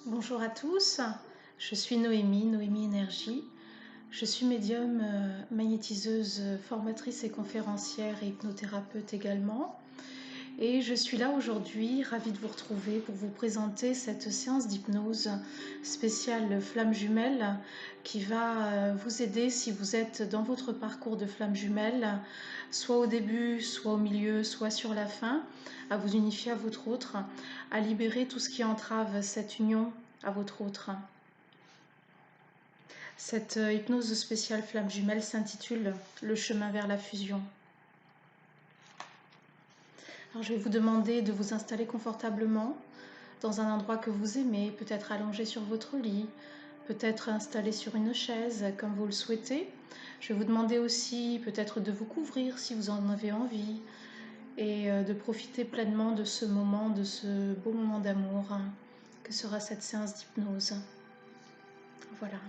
Bonjour à tous, je suis Noémie Énergie. Je suis médium, magnétiseuse, formatrice et conférencière et hypnothérapeute également. Et je suis là aujourd'hui, ravie de vous retrouver pour vous présenter cette séance d'hypnose spéciale flamme jumelle qui va vous aider si vous êtes dans votre parcours de flamme jumelle, soit au début, soit au milieu, soit sur la fin, à vous unifier à votre autre, à libérer tout ce qui entrave cette union à votre autre. Cette hypnose spéciale flamme jumelle s'intitule Le chemin vers la fusion. Alors je vais vous demander de vous installer confortablement dans un endroit que vous aimez, peut-être allongé sur votre lit, peut-être installé sur une chaise comme vous le souhaitez. Je vais vous demander aussi peut-être de vous couvrir si vous en avez envie et de profiter pleinement de ce moment, de ce beau moment d'amour que sera cette séance d'hypnose. Voilà.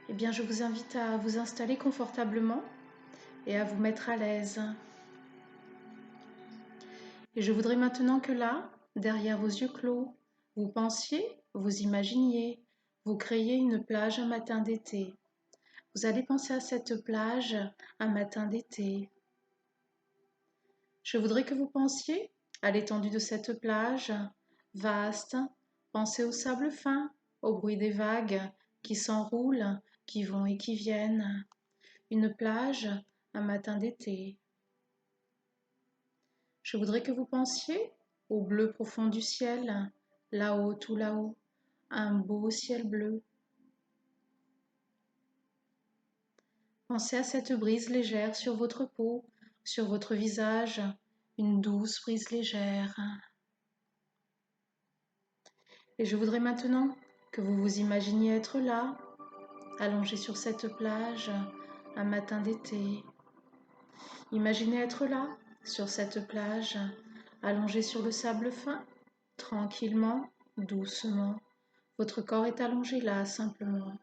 Eh bien, je vous invite à vous installer confortablement et à vous mettre à l'aise. Et je voudrais maintenant que là, derrière vos yeux clos, vous pensiez, vous imaginiez, vous créiez une plage un matin d'été. Vous allez penser à cette plage un matin d'été. Je voudrais que vous pensiez à l'étendue de cette plage, vaste. Pensez au sable fin, au bruit des vagues qui s'enroulent, qui vont et qui viennent. Une plage un matin d'été. Je voudrais que vous pensiez au bleu profond du ciel, là-haut, tout là-haut, un beau ciel bleu. Pensez à cette brise légère sur votre peau, sur votre visage, une douce brise légère. Et je voudrais maintenant que vous vous imaginiez être là, allongé sur cette plage, un matin d'été. Imaginez être là, sur cette plage, allongé sur le sable fin, tranquillement, doucement. Votre corps est allongé là, simplement.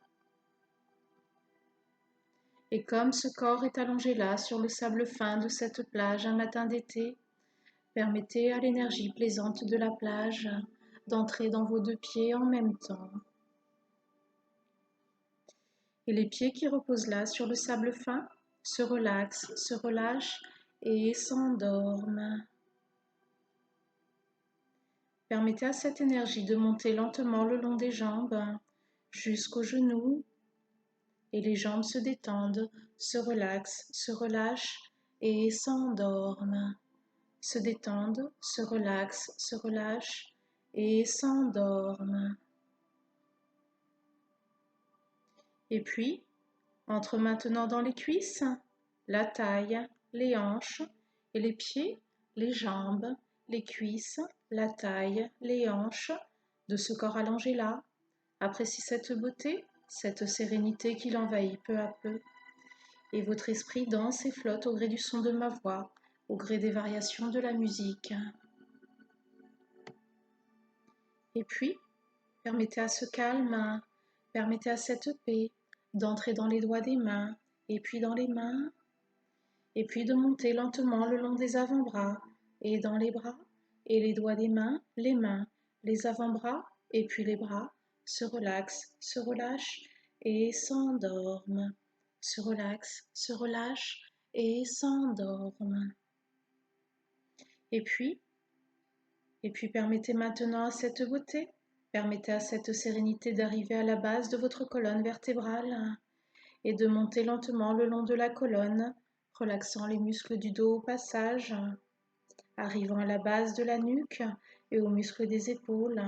Et comme ce corps est allongé là, sur le sable fin de cette plage un matin d'été, permettez à l'énergie plaisante de la plage d'entrer dans vos deux pieds en même temps. Et les pieds qui reposent là sur le sable fin se relaxent, se relâchent et s'endorment. Permettez à cette énergie de monter lentement le long des jambes jusqu'aux genoux et les jambes se détendent, se relaxent, se relâchent et s'endorment. Se détendent, se relaxent, se relâchent et s'endorment. Et puis, entre maintenant dans les cuisses, la taille, les hanches et les pieds, les jambes, les cuisses, la taille, les hanches de ce corps allongé là. Appréciez cette beauté, cette sérénité qui l'envahit peu à peu. Et votre esprit danse et flotte au gré du son de ma voix, au gré des variations de la musique. Et puis, permettez à ce calme, permettez à cette paix d'entrer dans les doigts des mains, et puis dans les mains, et puis de monter lentement le long des avant-bras, et dans les bras, et les doigts des mains, les avant-bras, et puis les bras, se relaxent, se relâchent et s'endorment, se relaxent, se relâchent et s'endorment. Et puis permettez maintenant à cette beauté, permettez à cette sérénité d'arriver à la base de votre colonne vertébrale et de monter lentement le long de la colonne, relaxant les muscles du dos au passage, arrivant à la base de la nuque et aux muscles des épaules,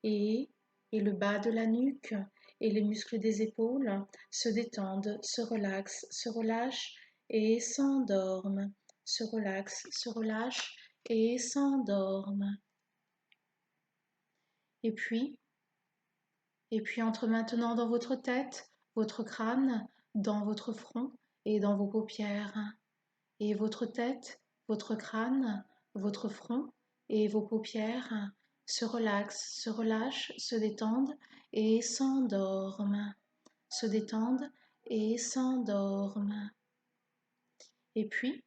et, le bas de la nuque et les muscles des épaules se détendent, se relaxent, se relâchent et s'endorment, se relaxent, se relâchent et s'endorment. Et puis entre maintenant dans votre tête, votre crâne, dans votre front et dans vos paupières. Et votre tête, votre crâne, votre front et vos paupières se relaxent, se relâchent, se détendent et s'endorment. Se détendent et s'endorment. Et puis,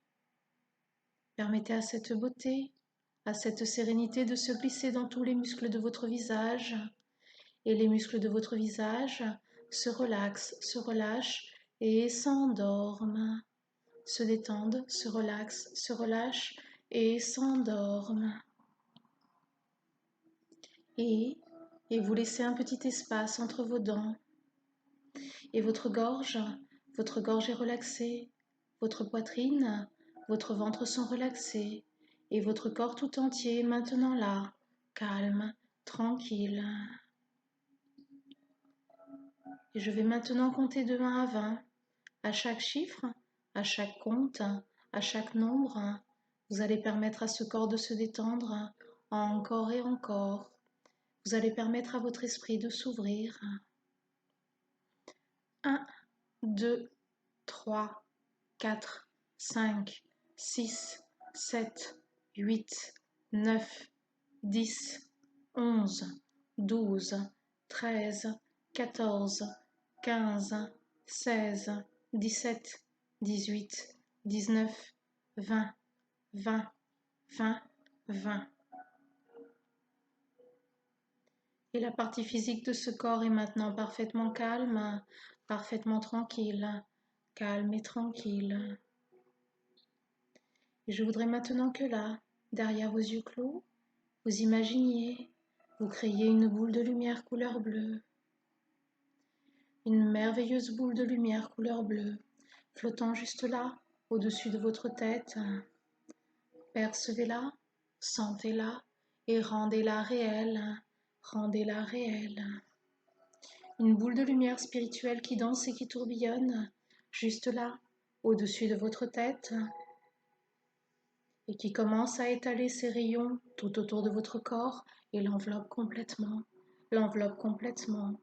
permettez à cette beauté, à cette sérénité de se glisser dans tous les muscles de votre visage. Et les muscles de votre visage se relaxent, se relâchent et s'endorment. Se détendent, se relaxent, se relâchent et s'endorment. Et vous laissez un petit espace entre vos dents. Et votre gorge est relaxée. Votre poitrine, votre ventre sont relaxés. Et votre corps tout entier est maintenant là, calme, tranquille. Et je vais maintenant compter de 1 à 20. À chaque chiffre, à chaque compte, à chaque nombre, vous allez permettre à ce corps de se détendre encore et encore. Vous allez permettre à votre esprit de s'ouvrir. 1, 2, 3, 4, 5, 6, 7, 8, 9, 10, 11, 12, 13, 14, 15, 16, 17, 18, 19, 20, 20, 20, 20. Et la partie physique de ce corps est maintenant parfaitement calme, parfaitement tranquille, calme et tranquille. Et je voudrais maintenant que là, derrière vos yeux clos, vous imaginiez, vous créiez une boule de lumière couleur bleue. Une merveilleuse boule de lumière couleur bleue, flottant juste là, au-dessus de votre tête. Percevez-la, sentez-la et rendez-la réelle, rendez-la réelle. Une boule de lumière spirituelle qui danse et qui tourbillonne, juste là, au-dessus de votre tête, et qui commence à étaler ses rayons tout autour de votre corps et l'enveloppe complètement, l'enveloppe complètement.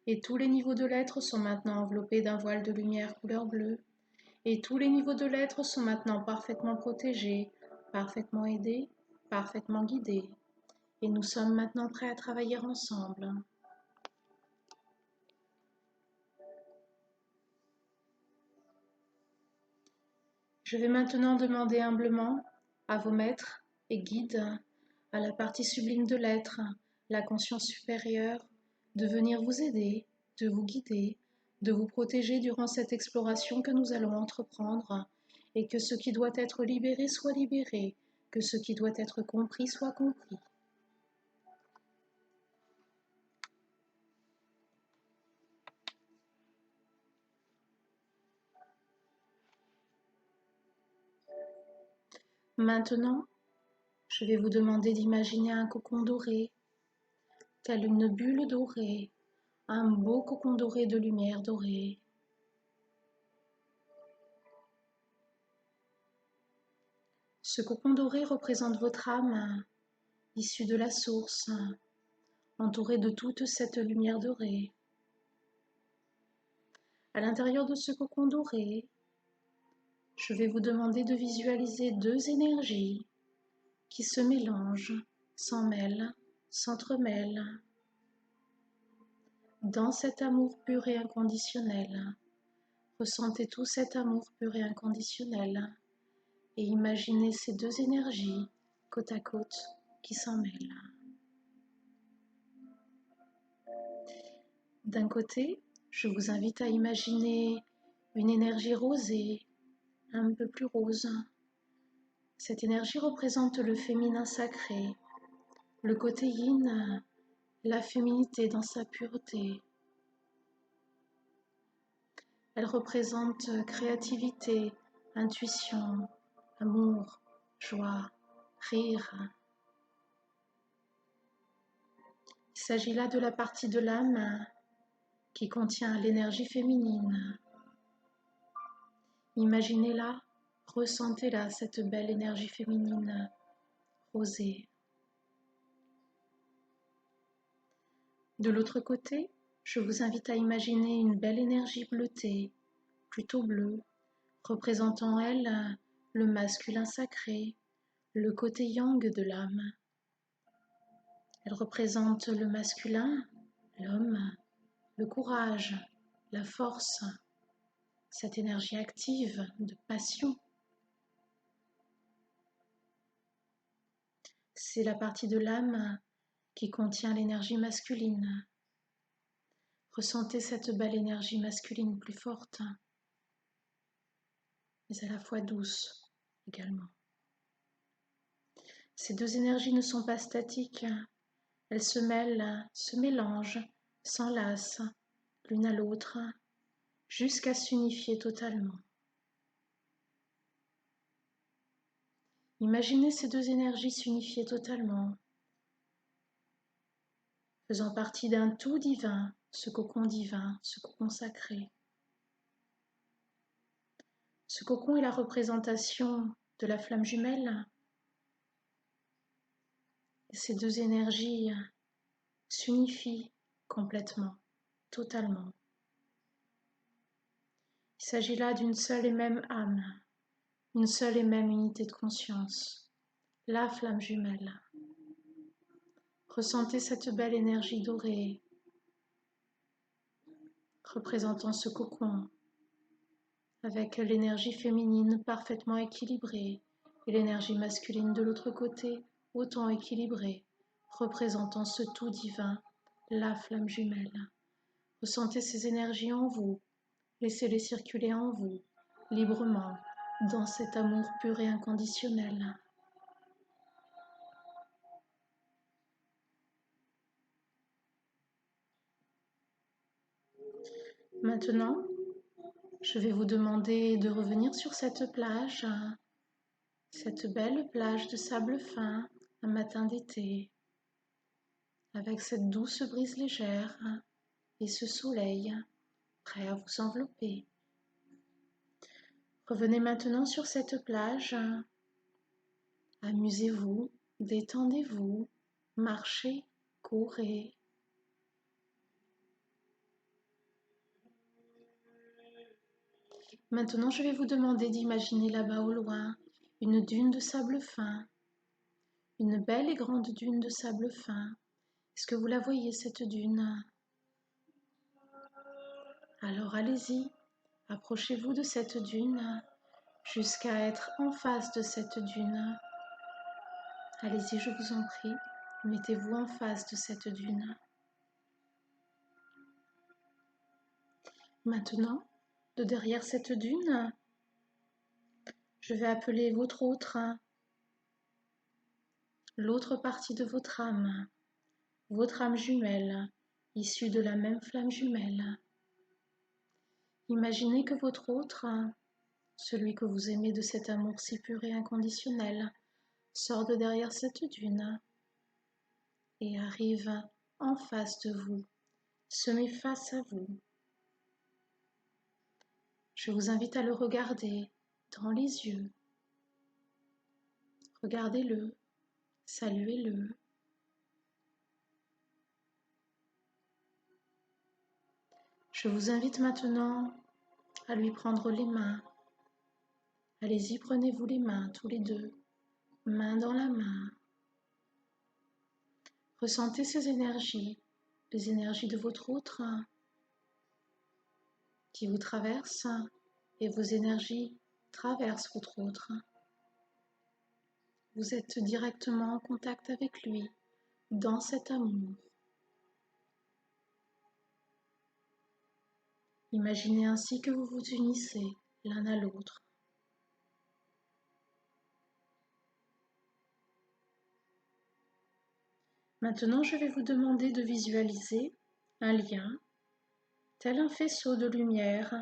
Et tous les niveaux de l'être sont maintenant enveloppés d'un voile de lumière couleur bleue. Et tous les niveaux de l'être sont maintenant parfaitement protégés, parfaitement aidés, parfaitement guidés. Et nous sommes maintenant prêts à travailler ensemble. Je vais maintenant demander humblement à vos maîtres et guides, à la partie sublime de l'être, la conscience supérieure, de venir vous aider, de vous guider, de vous protéger durant cette exploration que nous allons entreprendre, et que ce qui doit être libéré soit libéré, que ce qui doit être compris soit compris. Maintenant, je vais vous demander d'imaginer un cocon doré, telle une bulle dorée, un beau cocon doré de lumière dorée. Ce cocon doré représente votre âme, issue de la source, entourée de toute cette lumière dorée. À l'intérieur de ce cocon doré, je vais vous demander de visualiser 2 énergies qui se mélangent, s'emmêlent, s'entremêlent dans cet amour pur et inconditionnel. Ressentez tout cet amour pur et inconditionnel et imaginez ces 2 énergies côte à côte qui s'en mêlent. D'un côté, je vous invite à imaginer une énergie rosée, un peu plus rose. Cette énergie représente le féminin sacré, le côté yin, la féminité dans sa pureté. Elle représente créativité, intuition, amour, joie, rire. Il s'agit là de la partie de l'âme qui contient l'énergie féminine. Imaginez-la, ressentez-la, cette belle énergie féminine rosée. De l'autre côté, je vous invite à imaginer une belle énergie bleutée, plutôt bleue, représentant elle le masculin sacré, le côté yang de l'âme. Elle représente le masculin, l'homme, le courage, la force, cette énergie active de passion. C'est la partie de l'âme qui contient l'énergie masculine. Ressentez cette belle énergie masculine plus forte, mais à la fois douce également. Ces deux énergies ne sont pas statiques, elles se mêlent, se mélangent, s'enlacent l'une à l'autre, jusqu'à s'unifier totalement. Imaginez ces deux énergies s'unifier totalement, faisant partie d'un tout divin, ce cocon sacré. Ce cocon est la représentation de la flamme jumelle. Et ces deux énergies s'unifient complètement, totalement. Il s'agit là d'une seule et même âme, une seule et même unité de conscience, la flamme jumelle. Ressentez cette belle énergie dorée, représentant ce cocon, avec l'énergie féminine parfaitement équilibrée et l'énergie masculine de l'autre côté, autant équilibrée, représentant ce tout divin, la flamme jumelle. Ressentez ces énergies en vous, laissez-les circuler en vous, librement, dans cet amour pur et inconditionnel. Maintenant, je vais vous demander de revenir sur cette plage, cette belle plage de sable fin, un matin d'été, avec cette douce brise légère et ce soleil prêt à vous envelopper. Revenez maintenant sur cette plage, amusez-vous, détendez-vous, marchez, courez. Maintenant, je vais vous demander d'imaginer là-bas au loin une dune de sable fin, une belle et grande dune de sable fin. Est-ce que vous la voyez, cette dune? Alors allez-y, approchez-vous de cette dune jusqu'à être en face de cette dune. Allez-y, je vous en prie, mettez-vous en face de cette dune. Maintenant, de derrière cette dune, je vais appeler votre autre, l'autre partie de votre âme jumelle, issue de la même flamme jumelle. Imaginez que votre autre, celui que vous aimez de cet amour si pur et inconditionnel, sort de derrière cette dune et arrive en face de vous, se met face à vous. Je vous invite à le regarder dans les yeux. Regardez-le, saluez-le. Je vous invite maintenant à lui prendre les mains. Allez-y, prenez-vous les mains, tous les deux, main dans la main. Ressentez ces énergies, les énergies de votre autre qui vous traversent et vos énergies traversent votre autre. Vous êtes directement en contact avec lui, dans cet amour. Imaginez ainsi que vous vous unissez l'un à l'autre. Maintenant, je vais vous demander de visualiser un lien, tel un faisceau de lumière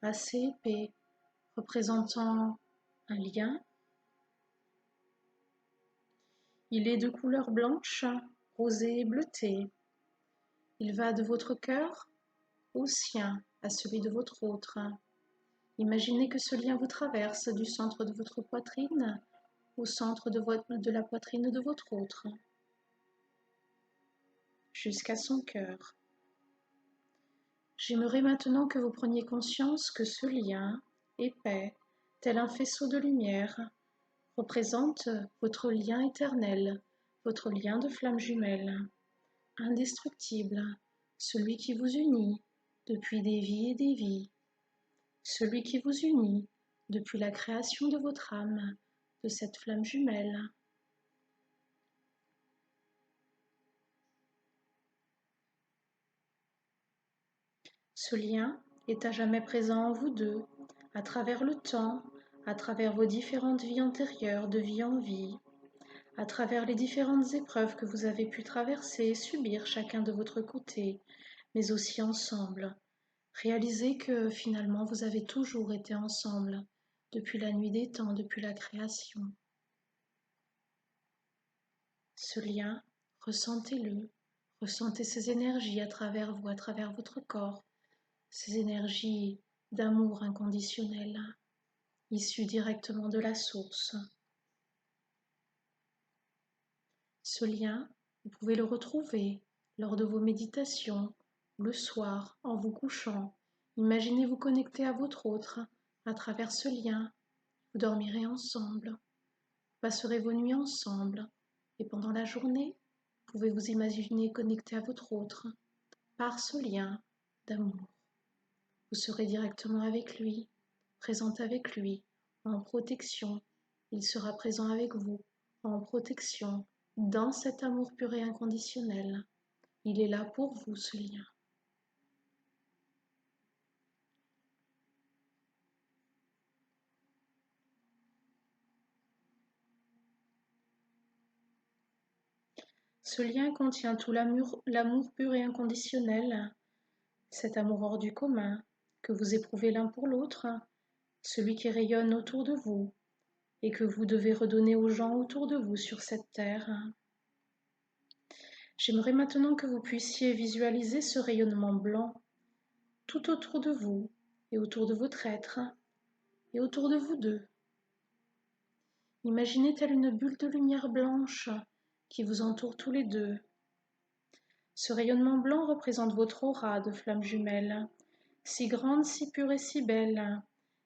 assez épais, représentant un lien. Il est de couleur blanche, rosée et bleutée. Il va de votre cœur au sien, à celui de votre autre. Imaginez que ce lien vous traverse du centre de votre poitrine au centre de la poitrine de votre autre, jusqu'à son cœur. J'aimerais maintenant que vous preniez conscience que ce lien, épais, tel un faisceau de lumière, représente votre lien éternel, votre lien de flamme jumelle, indestructible, celui qui vous unit depuis des vies et des vies, celui qui vous unit depuis la création de votre âme, de cette flamme jumelle. Ce lien est à jamais présent en vous deux, à travers le temps, à travers vos différentes vies antérieures, de vie en vie, à travers les différentes épreuves que vous avez pu traverser et subir chacun de votre côté, mais aussi ensemble. Réalisez que finalement vous avez toujours été ensemble, depuis la nuit des temps, depuis la création. Ce lien, ressentez-le, ressentez ces énergies à travers vous, à travers votre corps, ces énergies d'amour inconditionnel, issues directement de la source. Ce lien, vous pouvez le retrouver lors de vos méditations, le soir, en vous couchant. Imaginez vous connecter à votre autre à travers ce lien. Vous dormirez ensemble, vous passerez vos nuits ensemble, et pendant la journée, vous pouvez vous imaginer connecté à votre autre par ce lien d'amour. Vous serez directement avec lui, présente avec lui, en protection. Il sera présent avec vous, en protection, dans cet amour pur et inconditionnel. Il est là pour vous, ce lien. Ce lien contient tout l'amour pur et inconditionnel, cet amour hors du commun que vous éprouvez l'un pour l'autre, celui qui rayonne autour de vous et que vous devez redonner aux gens autour de vous sur cette terre. J'aimerais maintenant que vous puissiez visualiser ce rayonnement blanc tout autour de vous et autour de votre être et autour de vous deux. Imaginez telle une bulle de lumière blanche qui vous entoure tous les deux. Ce rayonnement blanc représente votre aura de flamme jumelle, si grande, si pure et si belle,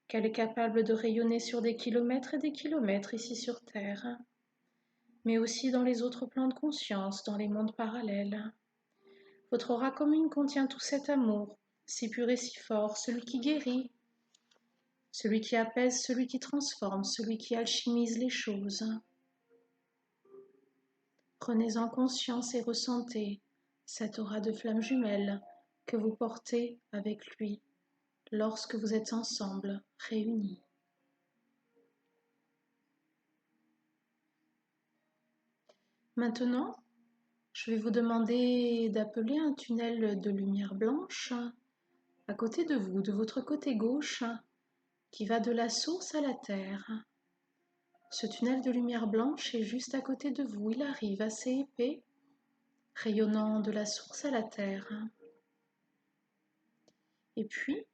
qu'elle est capable de rayonner sur des kilomètres et des kilomètres ici sur Terre, mais aussi dans les autres plans de conscience, dans les mondes parallèles. Votre aura commune contient tout cet amour, si pur et si fort, celui qui guérit, celui qui apaise, celui qui transforme, celui qui alchimise les choses. Prenez-en conscience et ressentez cette aura de flamme jumelle que vous portez avec lui lorsque vous êtes ensemble, réunis. Maintenant, je vais vous demander d'appeler un tunnel de lumière blanche à côté de vous, de votre côté gauche, qui va de la source à la terre. Ce tunnel de lumière blanche est juste à côté de vous. Il arrive assez épais, rayonnant de la source à la terre. Et puis,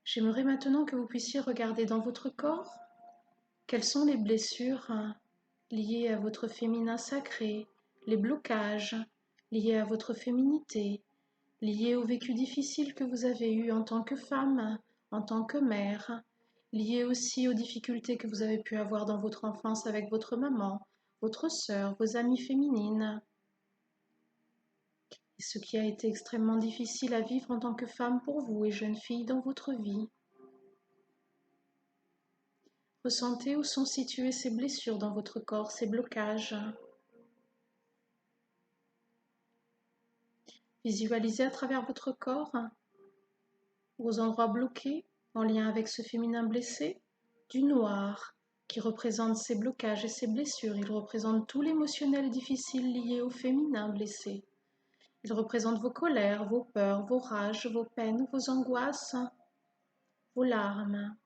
j'aimerais maintenant que vous puissiez regarder dans votre corps quelles sont les blessures liées à votre féminin sacré, les blocages liés à votre féminité, liés aux vécus difficiles que vous avez eus en tant que femme, en tant que mère, liés aussi aux difficultés que vous avez pu avoir dans votre enfance avec votre maman, votre sœur, vos amies féminines, et ce qui a été extrêmement difficile à vivre en tant que femme pour vous et jeune fille dans votre vie. Ressentez où sont situées ces blessures dans votre corps, ces blocages. Visualisez à travers votre corps aux endroits bloqués en lien avec ce féminin blessé, du noir qui représente ces blocages et ces blessures. Il représente tout l'émotionnel difficile lié au féminin blessé. Il représente vos colères, vos peurs, vos rages, vos peines, vos angoisses, vos larmes.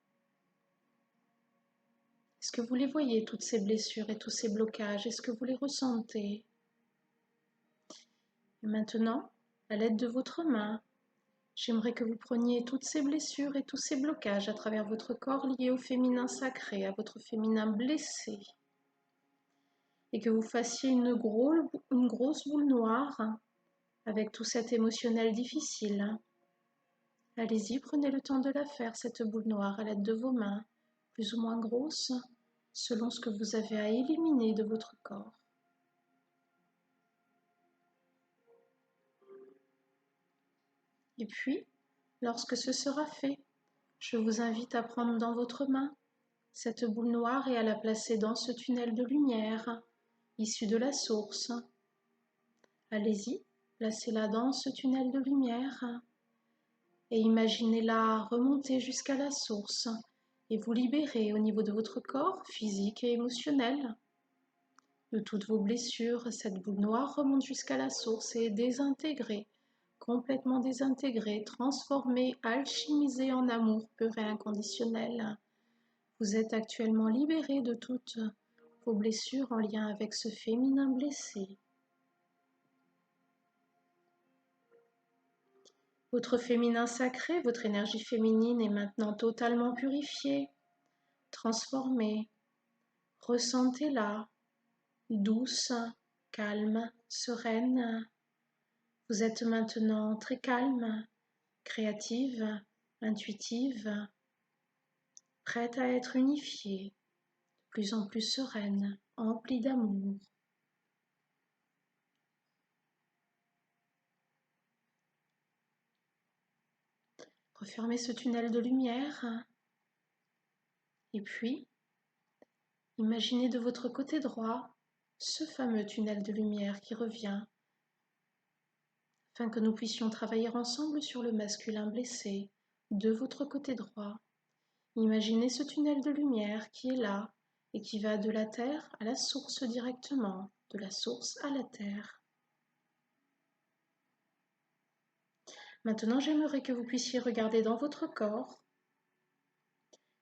Est-ce que vous les voyez, toutes ces blessures et tous ces blocages? Est-ce que vous les ressentez? Et maintenant, à l'aide de votre main, j'aimerais que vous preniez toutes ces blessures et tous ces blocages à travers votre corps liés au féminin sacré, à votre féminin blessé, et que vous fassiez une grosse boule noire avec tout cet émotionnel difficile. Allez-y, prenez le temps de la faire, cette boule noire, à l'aide de vos mains, plus ou moins grosse, selon ce que vous avez à éliminer de votre corps. Et puis, lorsque ce sera fait, je vous invite à prendre dans votre main cette boule noire et à la placer dans ce tunnel de lumière issu de la source. Allez-y, placez-la dans ce tunnel de lumière et imaginez-la remonter jusqu'à la source et vous libérer au niveau de votre corps physique et émotionnel. De toutes vos blessures, cette boule noire remonte jusqu'à la source et est désintégrée, complètement désintégrée, transformée, alchimisée en amour pur et inconditionnel. Vous êtes actuellement libéré de toutes vos blessures en lien avec ce féminin blessé. Votre féminin sacré, votre énergie féminine est maintenant totalement purifiée, transformée. Ressentez-la, douce, calme, sereine. Vous êtes maintenant très calme, créative, intuitive, prête à être unifiée, de plus en plus sereine, emplie d'amour. Refermez ce tunnel de lumière et puis imaginez de votre côté droit ce fameux tunnel de lumière qui revient afin que nous puissions travailler ensemble sur le masculin blessé de votre côté droit. Imaginez ce tunnel de lumière qui est là et qui va de la terre à la source directement, de la source à la terre. Maintenant, j'aimerais que vous puissiez regarder dans votre corps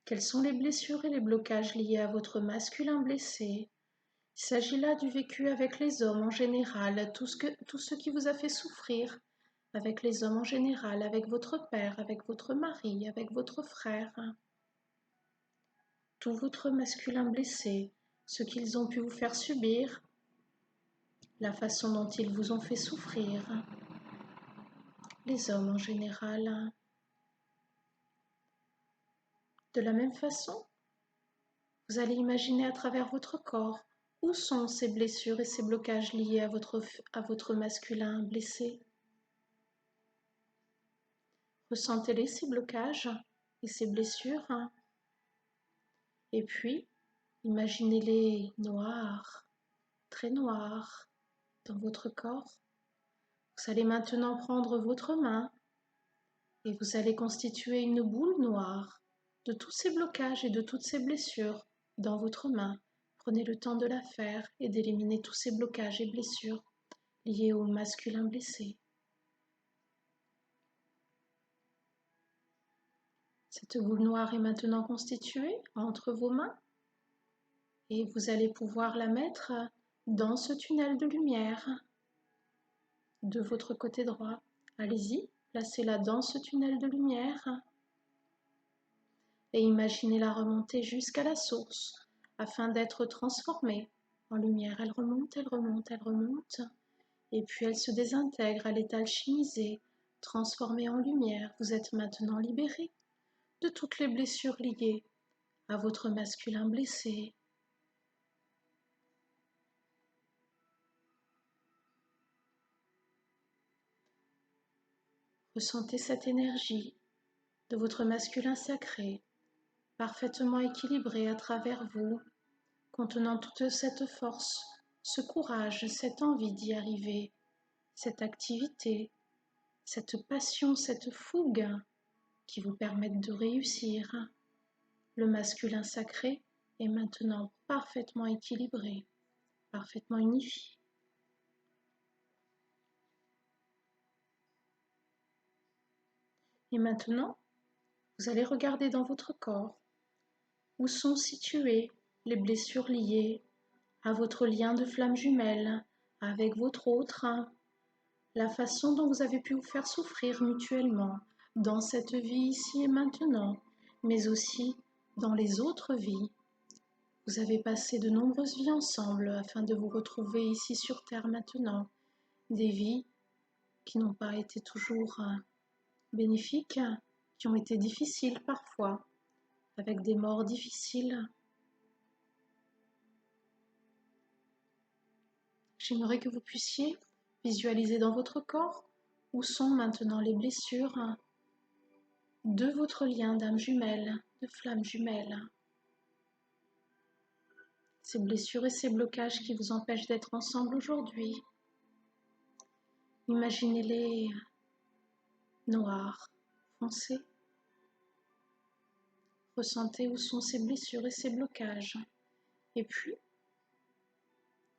quelles sont les blessures et les blocages liés à votre masculin blessé. Il s'agit là du vécu avec les hommes en général, tout ce qui vous a fait souffrir avec les hommes en général, avec votre père, avec votre mari, avec votre frère. Tout votre masculin blessé, ce qu'ils ont pu vous faire subir, la façon dont ils vous ont fait souffrir, les hommes en général. De la même façon, vous allez imaginer à travers votre corps où sont ces blessures et ces blocages liés à votre masculin blessé. Ressentez-les, ces blocages et ces blessures. Et puis, imaginez-les noirs, très noirs, dans votre corps. Vous allez maintenant prendre votre main et vous allez constituer une boule noire de tous ces blocages et de toutes ces blessures dans votre main. Prenez le temps de la faire et d'éliminer tous ces blocages et blessures liés au masculin blessé. Cette boule noire est maintenant constituée entre vos mains et vous allez pouvoir la mettre dans ce tunnel de lumière de votre côté droit. Allez-y, placez-la dans ce tunnel de lumière et imaginez-la remonter jusqu'à la source afin d'être transformée en lumière. Elle remonte, elle remonte, elle remonte et puis elle se désintègre, elle est alchimisée, transformée en lumière. Vous êtes maintenant libéré de toutes les blessures liées à votre masculin blessé. Ressentez cette énergie de votre masculin sacré, parfaitement équilibré à travers vous, contenant toute cette force, ce courage, cette envie d'y arriver, cette activité, cette passion, cette fougue qui vous permettent de réussir. Le masculin sacré est maintenant parfaitement équilibré, parfaitement unifié. Et maintenant, vous allez regarder dans votre corps où sont situées les blessures liées à votre lien de flamme jumelle avec votre autre, la façon dont vous avez pu vous faire souffrir mutuellement dans cette vie ici et maintenant, mais aussi dans les autres vies. Vous avez passé de nombreuses vies ensemble afin de vous retrouver ici sur Terre maintenant, des vies qui n'ont pas été toujours bénéfiques, qui ont été difficiles parfois, avec des morts difficiles. J'aimerais que vous puissiez visualiser dans votre corps où sont maintenant les blessures de votre lien d'âme jumelle, de flamme jumelle. Ces blessures et ces blocages qui vous empêchent d'être ensemble aujourd'hui. Imaginez-les noirs, foncé. Ressentez où sont ces blessures et ces blocages. Et puis,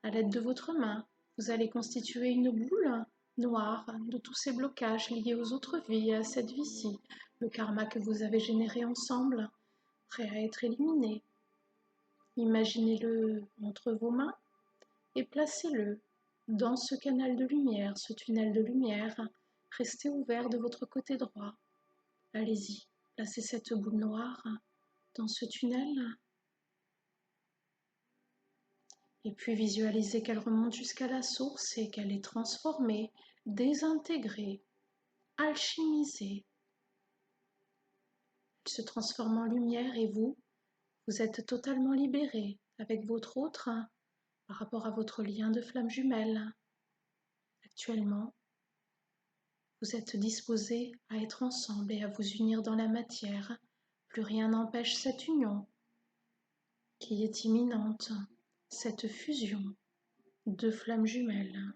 à l'aide de votre main, vous allez constituer une boule noire de tous ces blocages liés aux autres vies et à cette vie-ci, le karma que vous avez généré ensemble, prêt à être éliminé. Imaginez-le entre vos mains et placez-le dans ce canal de lumière, ce tunnel de lumière. Restez ouvert de votre côté droit. Allez-y, placez cette boule noire dans ce tunnel. Et puis visualisez qu'elle remonte jusqu'à la source et qu'elle est transformée, désintégrée, alchimisée. Elle se transforme en lumière et vous êtes totalement libéré avec votre autre par rapport à votre lien de flamme jumelle. Actuellement, vous êtes disposés à être ensemble et à vous unir dans la matière. Plus rien n'empêche cette union qui est imminente, cette fusion de flammes jumelles.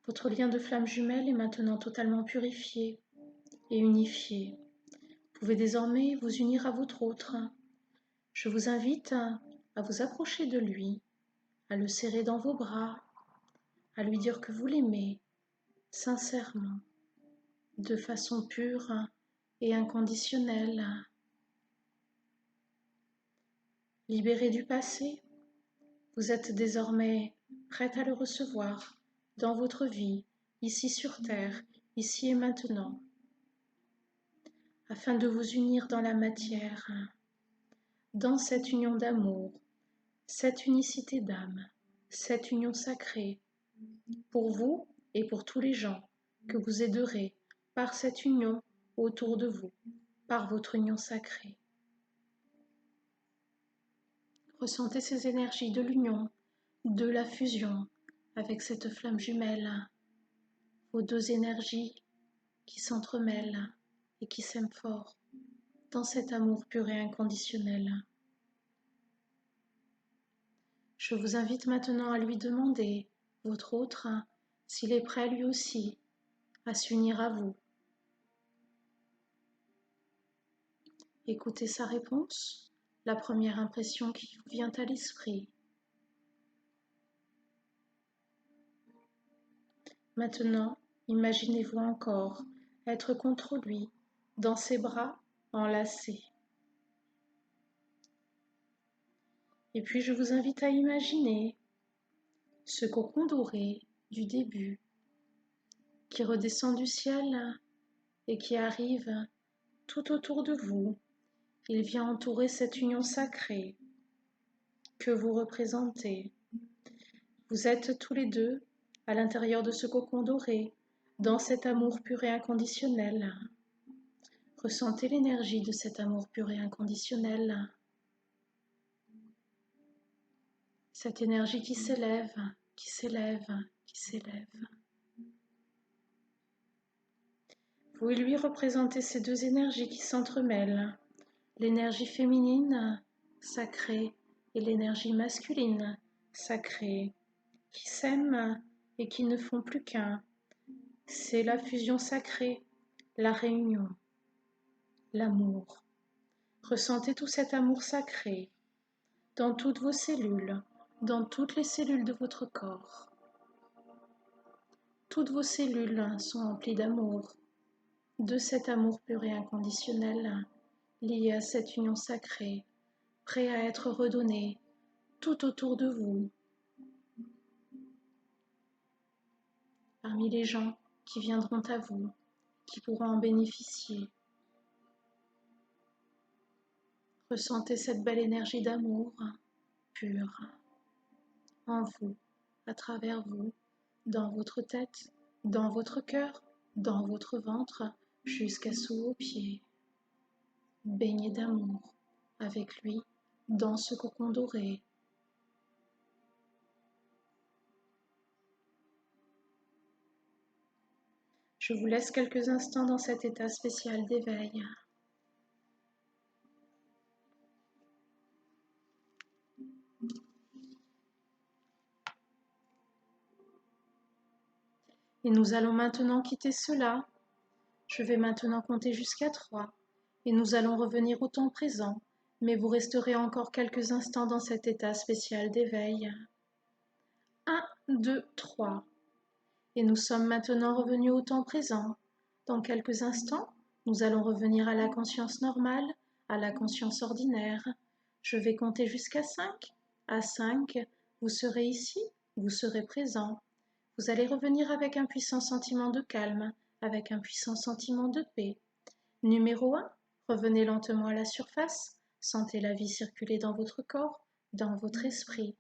Votre lien de flamme jumelle est maintenant totalement purifié et unifié. Vous pouvez désormais vous unir à votre autre. Je vous invite à vous approcher de lui, à le serrer dans vos bras, à lui dire que vous l'aimez sincèrement, de façon pure et inconditionnelle. Libéré du passé, vous êtes désormais prête à le recevoir dans votre vie, ici sur Terre, ici et maintenant, afin de vous unir dans la matière, dans cette union d'amour, cette unicité d'âme, cette union sacrée, pour vous et pour tous les gens que vous aiderez par cette union autour de vous, par votre union sacrée. Ressentez ces énergies de l'union, de la fusion avec cette flamme jumelle, vos deux énergies qui s'entremêlent et qui s'aiment fort dans cet amour pur et inconditionnel. Je vous invite maintenant à lui demander, votre autre, s'il est prêt lui aussi à s'unir à vous. Écoutez sa réponse, la première impression qui vous vient à l'esprit. Maintenant, imaginez-vous encore être contre lui, dans ses bras enlacés. Et puis je vous invite à imaginer ce cocon doré du début qui redescend du ciel et qui arrive tout autour de vous. Il vient entourer cette union sacrée que vous représentez. Vous êtes tous les deux à l'intérieur de ce cocon doré, dans cet amour pur et inconditionnel. Ressentez l'énergie de cet amour pur et inconditionnel. Cette énergie qui s'élève, qui s'élève, qui s'élève. Vous lui représentez ces deux énergies qui s'entremêlent, l'énergie féminine sacrée et l'énergie masculine sacrée, qui s'aiment et qui ne font plus qu'un. C'est la fusion sacrée, la réunion, l'amour. Ressentez tout cet amour sacré dans toutes vos cellules, dans toutes les cellules de votre corps. Toutes vos cellules sont emplies d'amour, de cet amour pur et inconditionnel, lié à cette union sacrée, prêt à être redonné tout autour de vous, parmi les gens qui viendront à vous, qui pourront en bénéficier. Ressentez cette belle énergie d'amour pure en vous, à travers vous, dans votre tête, dans votre cœur, dans votre ventre, jusqu'à sous vos pieds. Baignez d'amour avec lui dans ce cocon doré. Je vous laisse quelques instants dans cet état spécial d'éveil. Et nous allons maintenant quitter cela. Je vais maintenant compter jusqu'à 3 et nous allons revenir au temps présent, mais vous resterez encore quelques instants dans cet état spécial d'éveil. 1, 2, 3. Et nous sommes maintenant revenus au temps présent. Dans quelques instants, nous allons revenir à la conscience normale, à la conscience ordinaire. Je vais compter jusqu'à 5. À 5, vous serez ici, vous serez présent. Vous allez revenir avec un puissant sentiment de calme, avec un puissant sentiment de paix. Numéro 1, revenez lentement à la surface, sentez la vie circuler dans votre corps, dans votre esprit.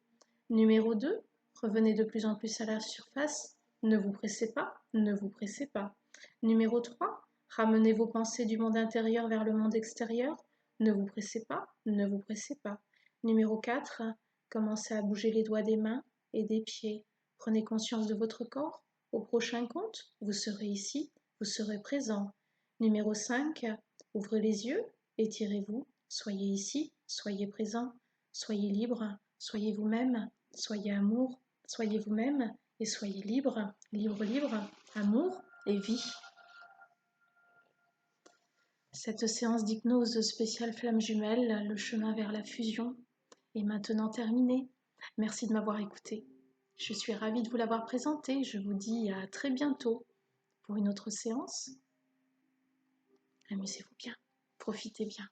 Numéro 2, revenez de plus en plus à la surface, ne vous pressez pas, ne vous pressez pas. Numéro 3, ramenez vos pensées du monde intérieur vers le monde extérieur, ne vous pressez pas, ne vous pressez pas. Numéro 4, commencez à bouger les doigts des mains et des pieds. Prenez conscience de votre corps. Au prochain compte, vous serez ici, vous serez présent. Numéro 5, ouvrez les yeux, étirez-vous, soyez ici, soyez présent, soyez libre, soyez vous-même, soyez amour, soyez vous-même et soyez libre, libre, libre, amour et vie. Cette séance d'hypnose spéciale flamme jumelle, le chemin vers la fusion, est maintenant terminée. Merci de m'avoir écouté. Je suis ravie de vous l'avoir présenté. Je vous dis à très bientôt pour une autre séance. Amusez-vous bien, profitez bien.